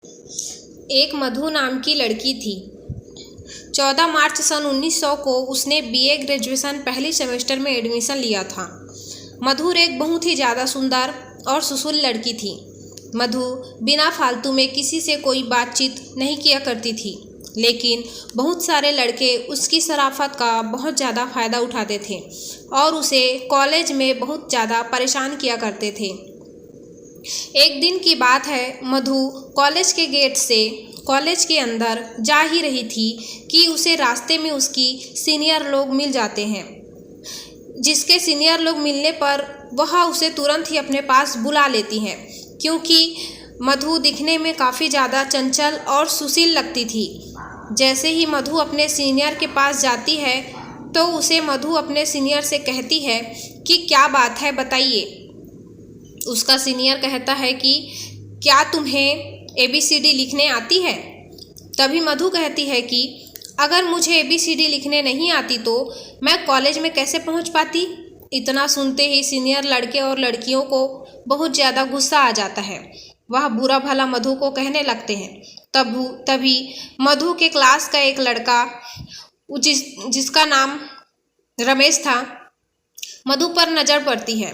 एक मधु नाम की लड़की थी। 14 मार्च सन 1900 को उसने बीए ग्रेजुएशन पहली सेमेस्टर में एडमिशन लिया था। मधु एक बहुत ही ज़्यादा सुंदर और सुशील लड़की थी। मधु बिना फालतू में किसी से कोई बातचीत नहीं किया करती थी, लेकिन बहुत सारे लड़के उसकी शराफत का बहुत ज़्यादा फ़ायदा उठाते थे और उसे कॉलेज में बहुत ज़्यादा परेशान किया करते थे। एक दिन की बात है, मधु कॉलेज के गेट से कॉलेज के अंदर जा ही रही थी कि उसे रास्ते में उसकी सीनियर लोग मिल जाते हैं। जिसके सीनियर लोग मिलने पर वह उसे तुरंत ही अपने पास बुला लेती हैं, क्योंकि मधु दिखने में काफ़ी ज़्यादा चंचल और सुशील लगती थी। जैसे ही मधु अपने सीनियर के पास जाती है तो उसे मधु अपने सीनियर से कहती है कि क्या बात है, बताइए। उसका सीनियर कहता है कि क्या तुम्हें ABCD लिखने आती है? तभी मधु कहती है कि अगर मुझे ABCD लिखने नहीं आती तो मैं कॉलेज में कैसे पहुंच पाती। इतना सुनते ही सीनियर लड़के और लड़कियों को बहुत ज़्यादा गुस्सा आ जाता है। वह बुरा भला मधु को कहने लगते हैं। तभी मधु के क्लास का एक लड़का जिसका नाम रमेश था, मधु पर नज़र पड़ती है,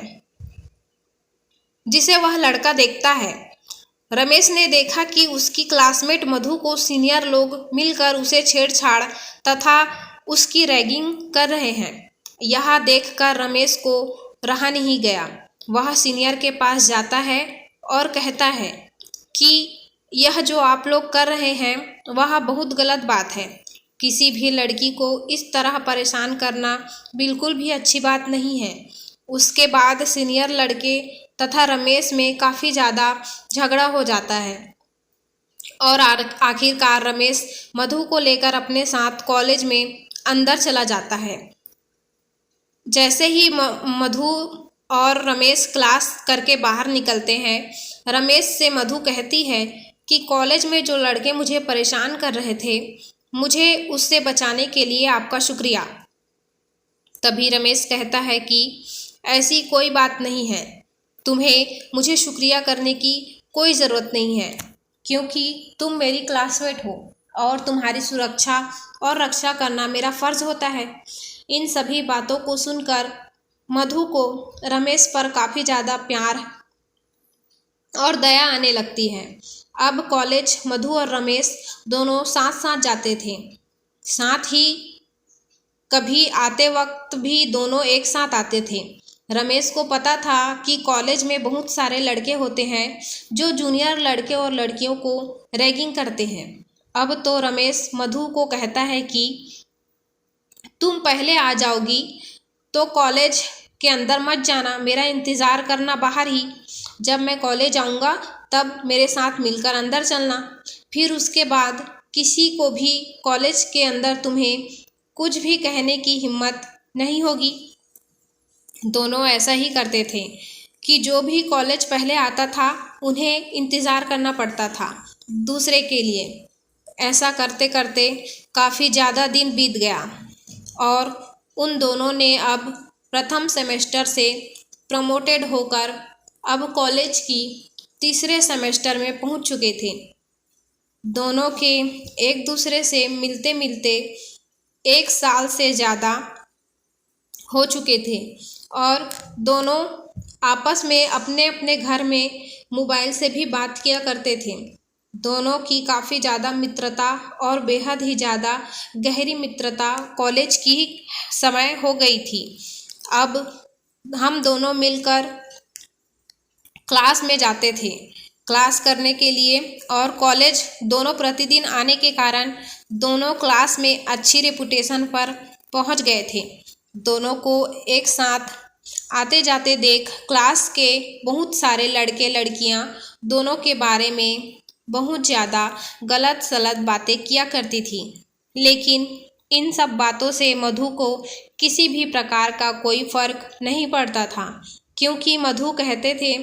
जिसे वह लड़का देखता है। रमेश ने देखा कि उसकी क्लासमेट मधु को सीनियर लोग मिलकर उसे छेड़छाड़ तथा उसकी रैगिंग कर रहे हैं। यह देखकर रमेश को रहा नहीं गया। वह सीनियर के पास जाता है और कहता है कि यह जो आप लोग कर रहे हैं वह बहुत गलत बात है। किसी भी लड़की को इस तरह परेशान करना बिल्कुल भी अच्छी बात नहीं है। उसके बाद सीनियर लड़के तथा रमेश में काफ़ी ज़्यादा झगड़ा हो जाता है और आखिरकार रमेश मधु को लेकर अपने साथ कॉलेज में अंदर चला जाता है। जैसे ही मधु और रमेश क्लास करके बाहर निकलते हैं, रमेश से मधु कहती है कि कॉलेज में जो लड़के मुझे परेशान कर रहे थे, मुझे उससे बचाने के लिए आपका शुक्रिया। तभी रमेश कहता है कि ऐसी कोई बात नहीं है, तुम्हें मुझे शुक्रिया करने की कोई ज़रूरत नहीं है, क्योंकि तुम मेरी क्लासमेट हो और तुम्हारी सुरक्षा और रक्षा करना मेरा फ़र्ज़ होता है। इन सभी बातों को सुनकर मधु को रमेश पर काफ़ी ज़्यादा प्यार और दया आने लगती है। अब कॉलेज मधु और रमेश दोनों साथ साथ जाते थे। साथ ही कभी आते वक्त भी दोनों एक साथ आते थे। रमेश को पता था कि कॉलेज में बहुत सारे लड़के होते हैं जो जूनियर लड़के और लड़कियों को रैगिंग करते हैं। अब तो रमेश मधु को कहता है कि तुम पहले आ जाओगी तो कॉलेज के अंदर मत जाना, मेरा इंतज़ार करना बाहर ही। जब मैं कॉलेज आऊँगा तब मेरे साथ मिलकर अंदर चलना। फिर उसके बाद किसी को भी कॉलेज के अंदर तुम्हें कुछ भी कहने की हिम्मत नहीं होगी। दोनों ऐसा ही करते थे कि जो भी कॉलेज पहले आता था उन्हें इंतज़ार करना पड़ता था दूसरे के लिए। ऐसा करते करते काफ़ी ज़्यादा दिन बीत गया और उन दोनों ने अब प्रथम सेमेस्टर से प्रमोटेड होकर अब कॉलेज की तीसरे सेमेस्टर में पहुंच चुके थे। दोनों के एक दूसरे से मिलते मिलते 1 साल से ज़्यादा हो चुके थे और दोनों आपस में अपने अपने घर में मोबाइल से भी बात किया करते थे। दोनों की काफ़ी ज़्यादा मित्रता और बेहद ही ज़्यादा गहरी मित्रता कॉलेज की समय हो गई थी। अब हम दोनों मिलकर क्लास में जाते थे क्लास करने के लिए और कॉलेज दोनों प्रतिदिन आने के कारण दोनों क्लास में अच्छी रेपुटेशन पर पहुंच गए थे। दोनों को एक साथ आते जाते देख क्लास के बहुत सारे लड़के लड़कियां दोनों के बारे में बहुत ज़्यादा गलत सलत बातें किया करती थी, लेकिन इन सब बातों से मधु को किसी भी प्रकार का कोई फ़र्क नहीं पड़ता था, क्योंकि मधु कहते थे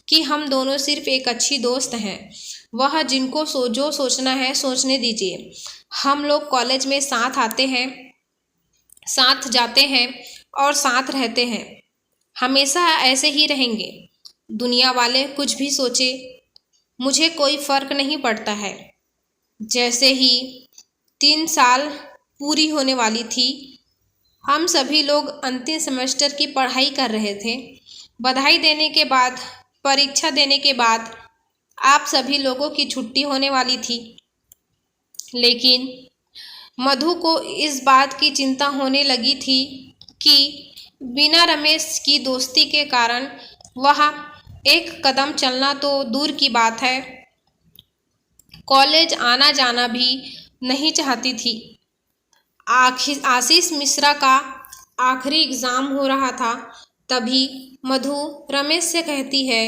कि हम दोनों सिर्फ एक अच्छी दोस्त हैं। वह जिनको जो सोचना है सोचने दीजिए। हम लोग कॉलेज में साथ आते हैं, साथ जाते हैं और साथ रहते हैं। हमेशा ऐसे ही रहेंगे। दुनिया वाले कुछ भी सोचे, मुझे कोई फर्क नहीं पड़ता है। जैसे ही 3 साल पूरी होने वाली थी, हम सभी लोग अंतिम सेमेस्टर की पढ़ाई कर रहे थे। बधाई देने के बाद, परीक्षा देने के बाद आप सभी लोगों की छुट्टी होने वाली थी। लेकिन मधु को इस बात की चिंता होने लगी थी कि बिना रमेश की दोस्ती के कारण वह एक कदम चलना तो दूर की बात है, कॉलेज आना जाना भी नहीं चाहती थी। आशीष मिश्रा का आखिरी एग्ज़ाम हो रहा था। तभी मधु रमेश से कहती है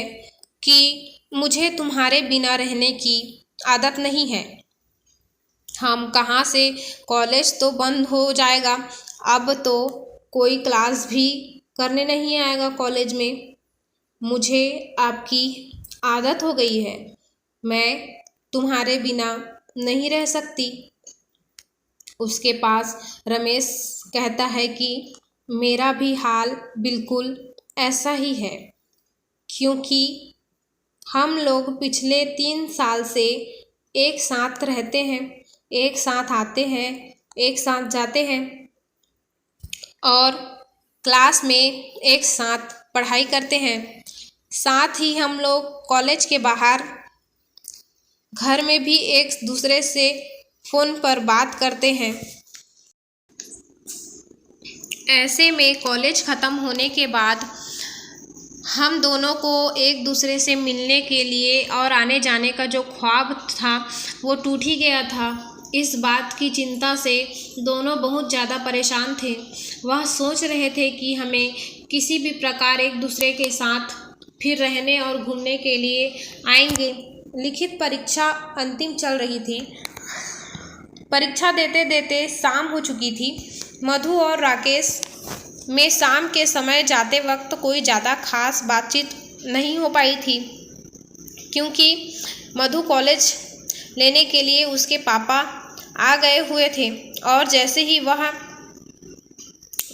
कि मुझे तुम्हारे बिना रहने की आदत नहीं है। हम कहाँ से, कॉलेज तो बंद हो जाएगा, अब तो कोई क्लास भी करने नहीं आएगा कॉलेज में। मुझे आपकी आदत हो गई है, मैं तुम्हारे बिना नहीं रह सकती। उसके पास रमेश कहता है कि मेरा भी हाल बिल्कुल ऐसा ही है, क्योंकि हम लोग पिछले 3 साल से एक साथ रहते हैं, एक साथ आते हैं, एक साथ जाते हैं और क्लास में एक साथ पढ़ाई करते हैं। साथ ही हम लोग कॉलेज के बाहर घर में भी एक दूसरे से फ़ोन पर बात करते हैं। ऐसे में कॉलेज ख़त्म होने के बाद हम दोनों को एक दूसरे से मिलने के लिए और आने जाने का जो ख्वाब था वो टूट ही गया था। इस बात की चिंता से दोनों बहुत ज़्यादा परेशान थे। वह सोच रहे थे कि हमें किसी भी प्रकार एक दूसरे के साथ फिर रहने और घूमने के लिए आएंगे। लिखित परीक्षा अंतिम चल रही थी। परीक्षा देते देते शाम हो चुकी थी। मधु और राकेश में शाम के समय जाते वक्त कोई ज़्यादा खास बातचीत नहीं हो पाई थी, क्योंकि मधु कॉलेज लेने के लिए उसके पापा आ गए हुए थे और जैसे ही वह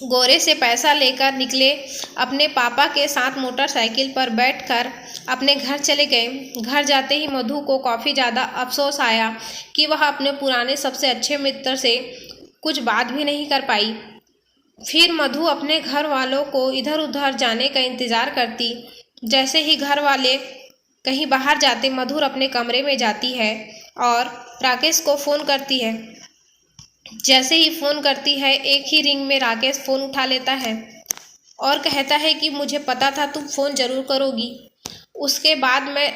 गोरे से पैसा लेकर निकले, अपने पापा के साथ मोटरसाइकिल पर बैठकर अपने घर चले गए। घर जाते ही मधु को काफ़ी ज़्यादा अफसोस आया कि वह अपने पुराने सबसे अच्छे मित्र से कुछ बात भी नहीं कर पाई। फिर मधु अपने घर वालों को इधर उधर जाने का इंतज़ार करती। जैसे ही घर वाले कहीं बाहर जाते, मधुर अपने कमरे में जाती है और राकेश को फ़ोन करती है। जैसे ही फ़ोन करती है, एक ही रिंग में राकेश फ़ोन उठा लेता है और कहता है कि मुझे पता था तुम फ़ोन ज़रूर करोगी। उसके बाद मैं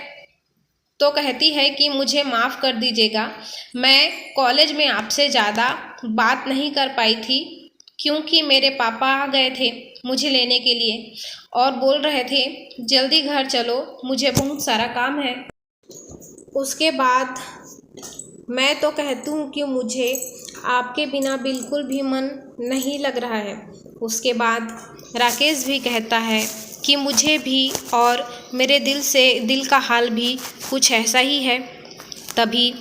तो कहती है कि मुझे माफ़ कर दीजिएगा, मैं कॉलेज में आपसे ज़्यादा बात नहीं कर पाई थी, क्योंकि मेरे पापा आ गए थे मुझे लेने के लिए और बोल रहे थे जल्दी घर चलो, मुझे बहुत सारा काम है। उसके बाद मैं तो कहती हूँ कि मुझे आपके बिना बिल्कुल भी मन नहीं लग रहा है। उसके बाद राकेश भी कहता है कि मुझे भी और मेरे दिल का हाल भी कुछ ऐसा ही है। तभी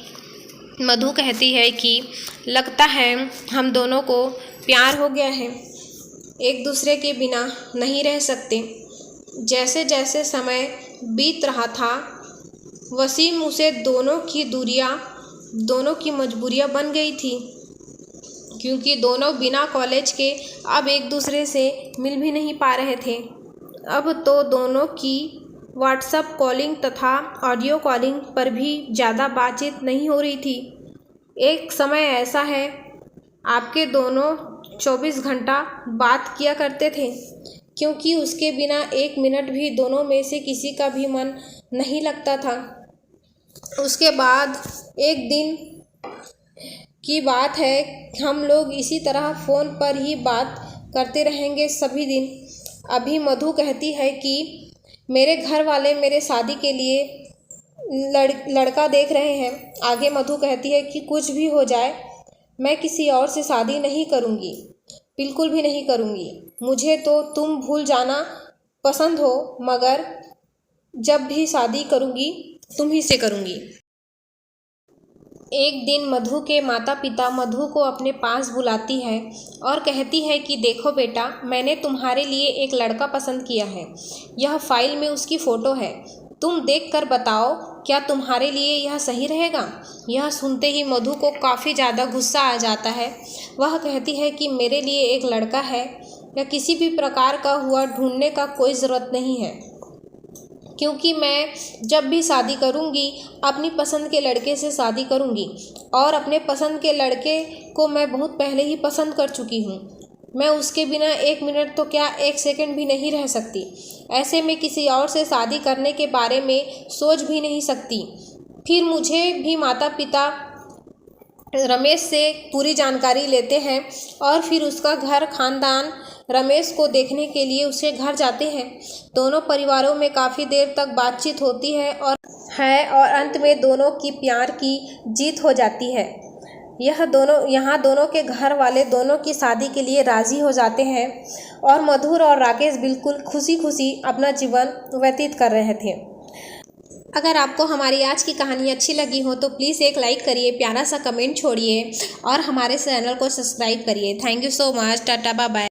मधु कहती है कि लगता है हम दोनों को प्यार हो गया है, एक दूसरे के बिना नहीं रह सकते। जैसे जैसे समय बीत रहा था, वसीम उसे दोनों की मजबूरियाँ बन गई थी, क्योंकि दोनों बिना कॉलेज के अब एक दूसरे से मिल भी नहीं पा रहे थे। अब तो दोनों की व्हाट्सएप कॉलिंग तथा ऑडियो कॉलिंग पर भी ज़्यादा बातचीत नहीं हो रही थी। एक समय ऐसा है, आपके दोनों 24 घंटा बात किया करते थे, क्योंकि उसके बिना एक मिनट भी दोनों में से किसी का भी मन नहीं लगता था। उसके बाद एक दिन की बात है, हम लोग इसी तरह फ़ोन पर ही बात करते रहेंगे सभी दिन। अभी मधु कहती है कि मेरे घर वाले मेरे शादी के लिए लड़का देख रहे हैं। आगे मधु कहती है कि कुछ भी हो जाए, मैं किसी और से शादी नहीं करूँगी, बिल्कुल भी नहीं करूँगी। मुझे तो तुम भूल जाना पसंद हो, मगर जब भी शादी करूँगी तुम ही से करूँगी। एक दिन मधु के माता पिता मधु को अपने पास बुलाती है और कहती है कि देखो बेटा, मैंने तुम्हारे लिए एक लड़का पसंद किया है। यह फाइल में उसकी फ़ोटो है, तुम देखकर बताओ क्या तुम्हारे लिए यह सही रहेगा? यह सुनते ही मधु को काफ़ी ज़्यादा गुस्सा आ जाता है। वह कहती है कि मेरे लिए एक लड़का है या किसी भी प्रकार का हुआ ढूंढने का कोई ज़रूरत नहीं है, क्योंकि मैं जब भी शादी करूंगी अपनी पसंद के लड़के से शादी करूंगी और अपने पसंद के लड़के को मैं बहुत पहले ही पसंद कर चुकी हूँ। मैं उसके बिना 1 मिनट तो क्या 1 सेकंड भी नहीं रह सकती। ऐसे में किसी और से शादी करने के बारे में सोच भी नहीं सकती। फिर मुझे भी माता पिता रमेश से पूरी जानकारी लेते हैं और फिर उसका घर खानदान रमेश को देखने के लिए उसके घर जाते हैं। दोनों परिवारों में काफ़ी देर तक बातचीत होती है और अंत में दोनों की प्यार की जीत हो जाती है। यहाँ दोनों के घर वाले दोनों की शादी के लिए राज़ी हो जाते हैं और मधुर और राकेश बिल्कुल खुशी खुशी अपना जीवन व्यतीत कर रहे थे। अगर आपको हमारी आज की कहानी अच्छी लगी हो तो प्लीज़ एक लाइक करिए, प्यारा सा कमेंट छोड़िए और हमारे चैनल को सब्सक्राइब करिए। Thank you so much. Tata bye bye.